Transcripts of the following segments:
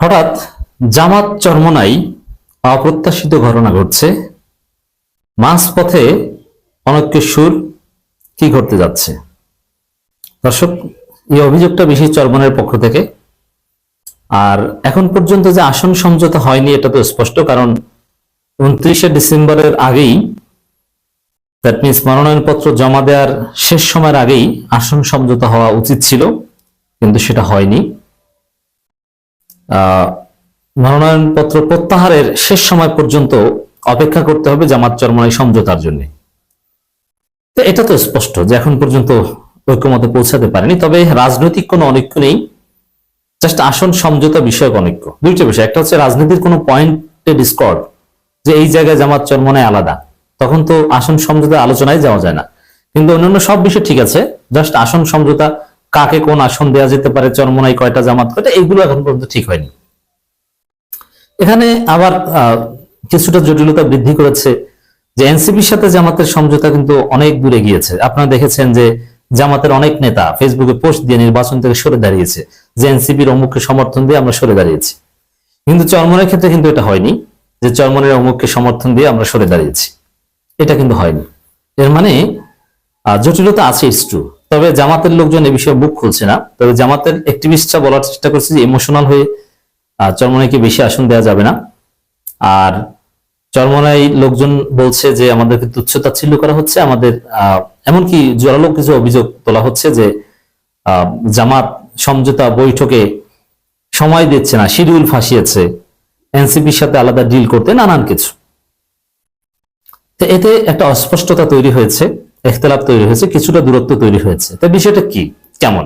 হঠাৎ জামাত চরমোনাই অপ্রত্যাশিত ঘটনা ঘটছে। মাঝপথে অনৈক্যের সুর কি ঘটতে যাচ্ছে? দর্শক, এই অভিযোগটা বেশি চরমোনাইয়ের পক্ষ থেকে। আর এখন পর্যন্ত যে আসন সমঝোতা হয়নি এটা তো স্পষ্ট, কারণ 29শে ডিসেম্বরের আগেই, দ্যাট মিনস মনোনয়নপত্র জমা দেওয়ার শেষ সময়ের আগেই আসন সমঝোতা হওয়া উচিত ছিল, কিন্তু সেটা হয়নি। মনোনয়নপত্র প্রত্যাহারের শেষ সময় পর্যন্ত অপেক্ষা করতে হবে জামাত চরমোনাই সমঝোতার জন্য। তো এটা তো স্পষ্ট যে এখন পর্যন্ত ঐক্যমতে পৌঁছাতে পারেনি। তবে রাজনৈতিক কোনো অনৈক্য নেই, জাস্ট আসন সমঝোতা বিষয়ক অনৈক্য। দুইটা বিষয়, একটা হচ্ছে রাজনীতির কোনো পয়েন্টে ডিসকর্ড, যে এই জায়গায় জামাত চরমোনাই আলাদা, তখন তো আসন সমঝোতা আলোচনায় যাওয়া যায় না। কিন্তু অন্যান্য সব বিষয় ঠিক আছে, জাস্ট আসন সমঝোতা, কাকে কোন আসন দেওয়া যেতে পারে, চরমোনাই কয়টা, জামাত কয়টা, এইগুলো এখন পর্যন্ত ঠিক হয়নি। এখানে আবার কিছুটা জটিলতা বৃদ্ধি করেছে যে এনসিপির সাথে জামাতের সমঝোতা কিন্তু অনেক দূরে গিয়েছে। আপনারা দেখেছেন যে জামাতের অনেক নেতা ফেসবুকে পোস্ট দিয়ে নির্বাচন থেকে সরে দাঁড়িয়েছে, যে এনসিপির অমুককে সমর্থন দিয়ে আমরা সরে দাঁড়িয়েছি। কিন্তু চরমোনাইয়ের ক্ষেত্রে কিন্তু এটা হয়নি, যে চরমোনাইয়ের অমুককে সমর্থন দিয়ে আমরা সরে দাঁড়িয়েছি, এটা কিন্তু হয়নি। এর মানে জটিলতা আছে, ইটস ট্রু। তবে জামাতের লোকজন এ বিষয়ে মুখ খুলছে না। তবে জামাতের অ্যাক্টিভিস্টরা বলার চেষ্টা করছে যে ইমোশনাল হয়ে চরমোনাইকে বেশি আসন দেওয়া যাবে না। আর চরমোনাই লোকজন বলছে যে আমাদেরকে তুচ্ছতাচ্ছিল্য করা হচ্ছে, আমাদের এমনকি জোরালো কিছু অভিযোগ তোলা হচ্ছে যে জামাত সমঝোতা বৈঠকে সময় দিচ্ছে না, শিডিউল ফাঁসিয়েছে, এনসিপির সাথে আলাদা ডিল করতে, নানান কিছু। তো এতে একটা অস্পষ্টতা তৈরি হয়েছে, ইখতিলাফ তৈরি হয়েছে, কিছুটা দূরত্ব তৈরি হয়েছে। তো বিষয়টা কি, কেমন?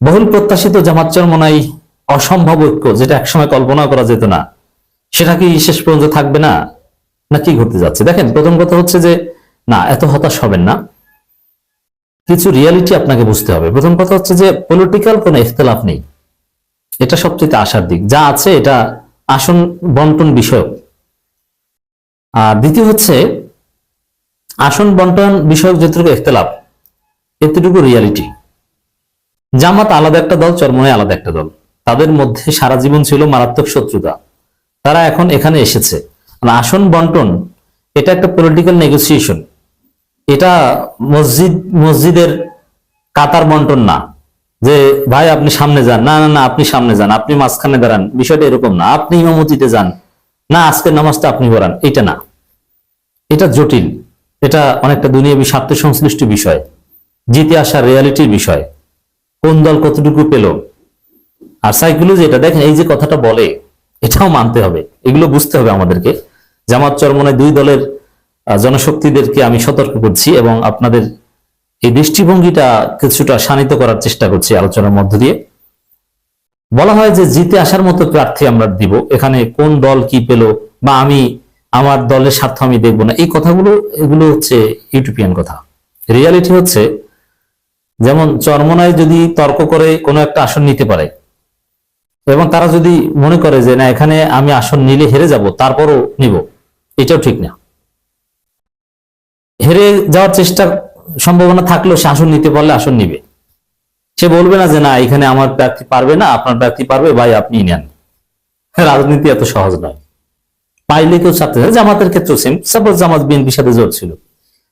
বহুল প্রত্যাশিত জামাত চরমোনাই অসম্ভব ঐক্য, যেটা একসময় কল্পনা করা যেত না, সেটা কি শেষ পর্যন্ত থাকবে না, না কি ঘটতে যাচ্ছে? দেখেন, প্রথম কথা হচ্ছে যে না, এত হতাশ হবেন না, কিছু রিয়ালিটি আপনাকে বুঝতে হবে। প্রথম কথা হচ্ছে যে পলিটিক্যাল কোনো ইখতিলাফ নেই, এটা সবচেয়ে আশার দিক। যা আছে এটা আসন বন্টন বিষয়ক। আর দ্বিতীয় হচ্ছে আসন বন্টন বিষয়ক যেটুকু ইখতিলাফ, এতটুকু রিয়ালিটি। জামাত আলাদা একটা দল, চরমোনাই আলাদা একটা দল, তাদের মধ্যে সারা জীবন ছিল মারাত্মক শত্রুতা। তারা এখন এখানে এসেছে। আসন বন্টন এটা একটা পলিটিক্যাল নেগোসিয়েশন, এটা মসজিদের কাতার বন্টন না, যে ভাই আপনি সামনে যান, না না না আপনি সামনে যান, আপনি মাঝখানে দাঁড়ান, বিষয়টা এরকম না। আপনি ইমামতিতে যান, না আজকের নামাজটা আপনি পড়ান, এটা না। এটা জটিল, এটা অনেকটা দুনিয়াবী স্বার্থ সংশ্লিষ্ট বিষয়, জিতে আসার রিয়ালিটির বিষয়, কোন দল কতটুকু পেল। আর সাইকোলজি এটা দেখেন, এই যে কথাটা বলে এটাও মানতে হবে, এগুলো বুঝতে হবে আমাদেরকে। জামাত চরমোনাই দুই দলের জনশক্তিদেরকে আমি সতর্ক করছি এবং আপনাদের এই দৃষ্টিভঙ্গিটা কিছুটা শানিত করার চেষ্টা করছি আলোচনার মধ্য দিয়ে। বলা হয় যে জিতে আসার মতো প্রার্থী আমরা দিব, এখানে কোন দল কি পেল বা আমি আমার দলের স্বার্থ আমি দেখবো না, এই কথাগুলো এগুলো হচ্ছে ইউটোপিয়ান কথা। রিয়ালিটি হচ্ছে, যেমন চরমোনাই যদি তর্ক করে কোনো একটা আসন নিতে পারে এবং তারা যদি মনে করে যে না এখানে আমি আসন নিলে হেরে যাব, তারপরও নিব, এটাও ঠিক না। হেরে যাওয়ার চেষ্টা সম্ভাবনা থাকলেও সে আসন নিতে পারলে আসন নিবে। সে বলবে না যে না এখানে আমার প্রার্থী পারবে না, আপনার প্রার্থী পারবে, ভাই আপনি নেন। রাজনীতি এত সহজ নয়, পাইলে কেউ ছাড়তে চায়। জামাতের ক্ষেত্রেও সেম। সাপোজ জামাত বিএনপির সাথে জোট ছিল,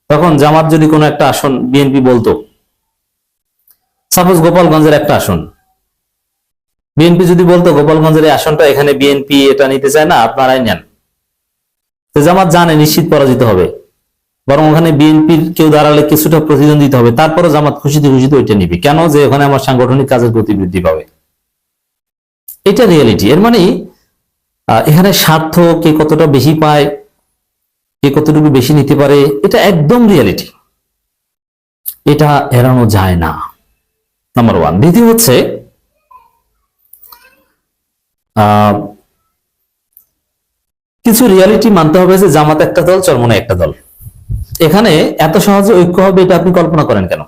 তখন জামাত যদি কোনো একটা আসন বিএনপি বলতো, সাপোজ গোপালগঞ্জের একটা আসন, বিএনপি যদি বলতো গোপালগঞ্জের এই আসনটা এখানে বিএনপি এটা নিতে চায় না, আপনারাই নেন, তো জামাত জানে নিশ্চিত পরাজিত হবে, বরং ওখানে বিএনপির কেউ দাঁড়ালে কিছুটা প্রতিদ্বন্দ্বিতা হবে, তারপরও জামাত খুশিতে খুশিতে ওইটা নিবে। কেন? যে ওখানে আমার সাংগঠনিক কাজের গতি বৃদ্ধি পাবে। এটা রিয়েলিটি। এর মানে এখানে স্বার্থ কে কতটা বেশি পায়, কে কতটুকু বেশি নিতে পারে, এটা একদম রিয়েলিটি, এটা এড়ানো যায় না, নাম্বার ওয়ান। দ্বিতীয় হচ্ছে কিছু রিয়ালিটি মানতে হবে যে জামাত একটা দল, চরমোনাই একটা দল। এখানে এত সহজে ঐক্য হবে এটা আপনি কল্পনা করেন কেন?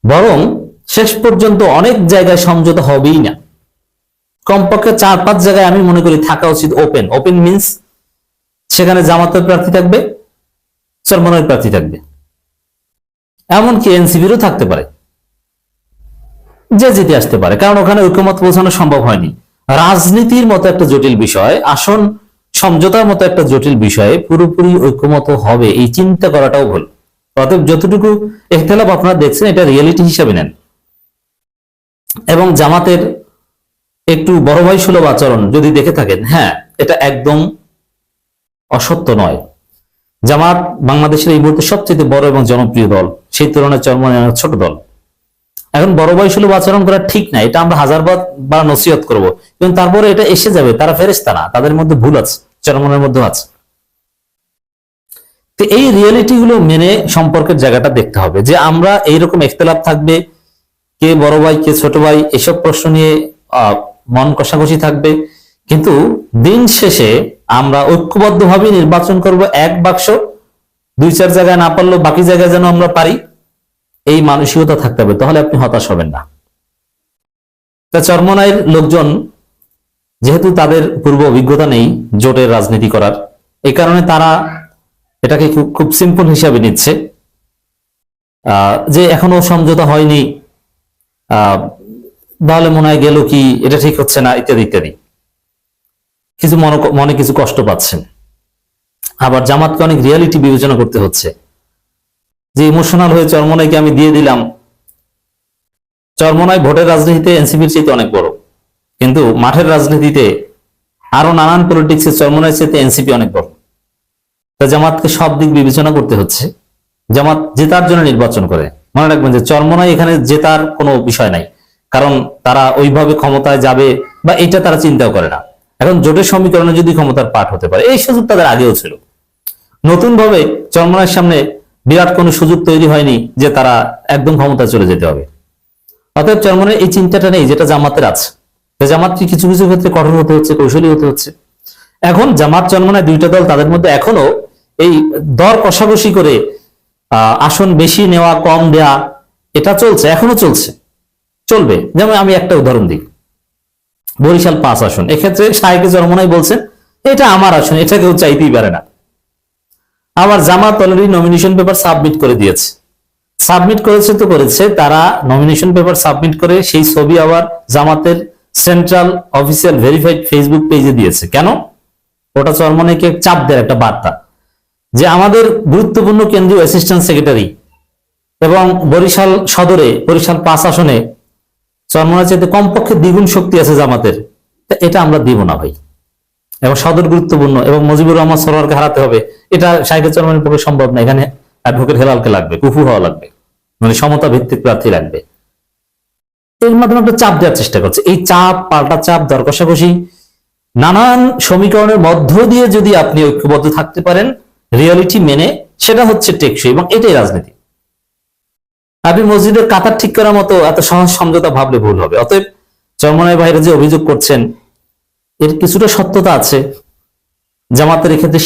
বরং শেষ পর্যন্ত অনেক জায়গায় সমঝোতা হবেই না। কমপক্ষে 4-5 জায়গায় আমি মনে করি থাকা উচিত ওপেন। ওপেন মিন্স সেখানে জামাতের প্রার্থী থাকবে, চরমোনাইয়ের প্রার্থী থাকবে, এমনকি এনসিপিরও থাকতে পারে। যে জিতে আসতে পারে, কারণ ওখানে ঐক্যমত পৌঁছানো সম্ভব হয়নি। রাজনীতির মতো একটা জটিল বিষয়, আসন সমঝোতার মতো একটা জটিল বিষয়ে পুরোপুরি ঐক্যমত হবে এই চিন্তা করাটাও ভুল। অতএব যতটুকু ইখতিলাফ আপনারা দেখছেন এটা রিয়েলিটি হিসাবে নেন। এবং জামাতের একটু বড় ভাই সুলভ আচরণ যদি দেখে থাকেন, হ্যাঁ, এটা একদম অসত্য নয়। জামাত বাংলাদেশের এই মুহূর্তে সবচেয়ে বড় এবং জনপ্রিয় দল, সেই তুলনায় চরমনাই ছোট দল। এখন বড় ভাই সুলভ আচরণ করা ঠিক না, এটা আমরা হাজারবার নসিহত করব, কিন্তু তারপরে এটা এসে যাবে। তারা ফেরেশতা না, তাদের মধ্যে ভুল আছে, চরমনের মধ্যে আছে। তো এই রিয়েলিটি গুলো মেনে সম্পর্কের জায়গাটা দেখতে হবে, যে আমরা এইরকম ইখতিলাফ থাকবে, কে বড় ভাই কে ছোট ভাই, এসব প্রশ্ন নিয়ে মন কষাকষি থাকবে, কিন্তু দিন শেষে আমরা ঐক্যবদ্ধভাবে নির্বাচন করব। এক বাক্স 2-4 জায়গায় না পারলেও বাকি জায়গায় যেন আমরা পারি, এই মানসিকতা থাকতে হবে, তাহলে আপনি হতাশ হবেন না। তা চরমনাইয়ের লোকজন যেহেতু তাদের পূর্ব অভিজ্ঞতা নেই জোটের রাজনীতি করার, এই কারণে তারা এটাকে খুব সিম্পল হিসাবে নিচ্ছে, যে এখনো সমঝোতা হয়নি, তাহলে মনে হয় গেল কি, এটা ঠিক হচ্ছে না, ইত্যাদি ইত্যাদি, কিছু মনে কিছু কষ্ট পাচ্ছেন। আবার জামাতকে অনেক রিয়ালিটি বিবেচনা করতে হচ্ছে, যে ইমোশনাল হয়ে চরমনাইকে আমি দিয়ে দিলাম। চরমনাই ভোটের রাজনীতিতে এনসিপির চাইতে অনেক বড়, কিন্তু মাঠের রাজনীতিতে আরো নানান পলিটিক্সে চরমনাইয়ের চাইতে এনসিপি অনেক বড়। তা জামাতকে সব দিক বিবেচনা করতে হচ্ছে। জামাত জেতার জন্য নির্বাচন করে, মনে রাখবেন যে চরমনাই এখানে জেতার কোনো বিষয় নাই, কারণ তারা ওইভাবে ক্ষমতায় যাবে বা এটা তারা চিন্তাও করে না। এখন জোটের সমীকরণে যদি ক্ষমতার পাঠ হতে পারে, এই সুযোগ তাদের আগেও ছিল। নতুন ভাবে চরমনাইয়ের সামনে বিরাট কোনো সুযোগ তৈরি হয়নি যে তারা একদম ক্ষমতায় চলে যেতে হবে। অতএব চরমনাইয়ের এই চিন্তাটা নেই যেটা জামাতের আছে। জামাতকে কিছু কিছু ক্ষেত্রে কঠোর হতে হচ্ছে, কৌশলী হতে হচ্ছে। এখন জামাত চরমনাই দুইটা দল, তাদের মধ্যে এখনো এই দর কষাকষি করে আসন বেশি নেওয়া কম দেয়া এটা চলছে, এখনো চলছে, চলবে। যেমন আমি একটা উদাহরণ দিই, বরিশাল 5 আসন, এক্ষেত্রে শাহেকে চরমনাই বলছেন এটা আমার আসন, এটা কেউ চাইতেই পারে না। আবার জামাত অলরেডি নমিনেশন পেপার সাবমিট করে দিয়েছে। সাবমিট করেছে তো করেছে, তারা নমিনেশন পেপার সাবমিট করে সেই ছবি আবার জামাতের সেন্ট্রাল অফিসিয়াল ভেরিফাইড ফেসবুক পেজে দিয়েছে। কেন? ওটা চরমনাইকে চাপ দেয় একটা বার্তা, যে আমাদের গুরুত্বপূর্ণ কেন্দ্রীয় অ্যাসিস্ট্যান্ট সেক্রেটারি এবং বরিশাল সদরে বরিশাল 5 আসনে চরমনাইয়ের চাইতে কমপক্ষে দ্বিগুণ শক্তি আছে জামাতের, এটা আমরা দিব না ভাই। এবং সদর গুরুত্বপূর্ণ, এবং মুজিবুর রহমান সরোয়ারকে হারাতে হবে, এটা শাহেক চরমনাইয়ের পক্ষে সম্ভব না। এখানে অ্যাডভোকেট হেলালকে লাগবে, কুফু হওয়া লাগবে, মানে সমতা ভিত্তিক প্রার্থী লাগবে। এর মাধ্যমে একটা চাপ দেওয়ার চেষ্টা করছে। এই চাপ, পাল্টা চাপ, দর কষাকষি, নানান সমীকরণের মধ্য দিয়ে যদি আপনি ঐক্যবদ্ধ থাকতে পারেন রিয়েলিটি মেনে, সেটা হচ্ছে টেকসই, এবং এটাই রাজনীতি। আপনি মসজিদের কাতার ঠিক করার মতো এত সহজ সমঝোতা ভাবলে ভুল হবে। অতএব চরমনাই ভাইরা যে অভিযোগ করছেন এর কিছুটা সত্যতা আছে। জামাতের এক্ষেত্রে